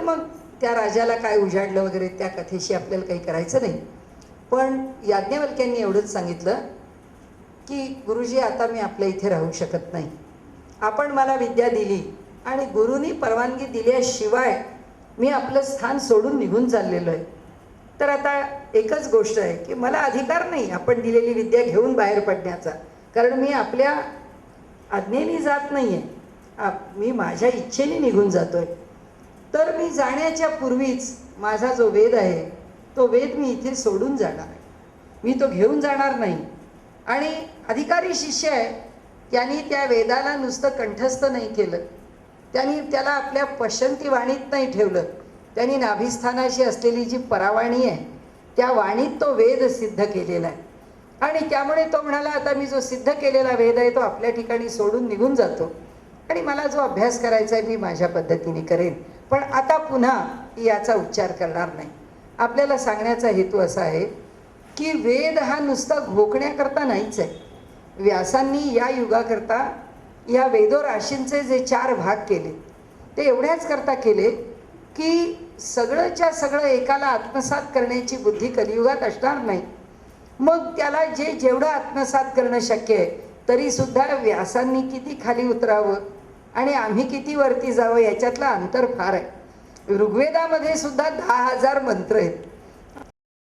मग त्या राजाला काय उजाडलं वगैरे त्या कथेशी आपल्याला काही करायचं नाही. पण याज्ञवल्क्यांनी एवढंच सांगितलं की गुरुजी आता मी आपल्या इथे राहू शकत नाही. आपण मला विद्या दिली आणि गुरुनी परवानगी दिल्याशिवाय मी आपलं स्थान सोडून निघून चाललेलो आहे. तर आता एकच गोष्ट आहे की मला अधिकार नाही आपण दिलेली विद्या घेऊन बाहेर पडण्याचा, कारण मी आपल्या आज्ञेने जात नाही आहे, मी माझ्या इच्छेने निघून जातो आहे. तर मी जाण्याच्या पूर्वीच माझा जो वेद आहे तो वेद मी इथे सोडून जाणार आहे, मी तो घेऊन जाणार नाही. आणि अधिकारी शिष्य आहे, त्यांनी त्या वेदाला नुसतं कंठस्थ नाही केलं, त्यांनी त्याला आपल्या पश्चंती वाणीत नाही ठेवलं, त्यांनी नाभिस्थानाशी असलेली जी परावाणी आहे त्या वाणीत तो वेद सिद्ध केलेला आहे. आणि त्यामुळे तो म्हणाला आता मी जो सिद्ध केलेला वेद आहे तो आपल्या ठिकाणी सोडून निघून जातो आणि मला जो अभ्यास करायचा आहे मी माझ्या पद्धतीने करेन, पण आता पुन्हा याचा उच्चार करणार नाही. आपल्याला सांगण्याचा हेतू असा आहे की वेद हा नुसता घोकण्याकरता नाहीच आहे. व्यासांनी या युगाकरता या वेदोराशींचे जे 4 भाग केले ते एवढ्याच करता केले की सगळंच्या सगळं एकाला आत्मसात करण्याची बुद्धी कलियुगात असणार नाही. मग त्याला जेवढं आत्मसात करणं शक्य आहे तरीसुद्धा व्यासांनी किती खाली उतरावं आणि आम्ही किती वरती जावं याच्यातलं अंतर फार आहे. ऋग्वेदामध्ये सुद्धा 10,000 मंत्र आहेत.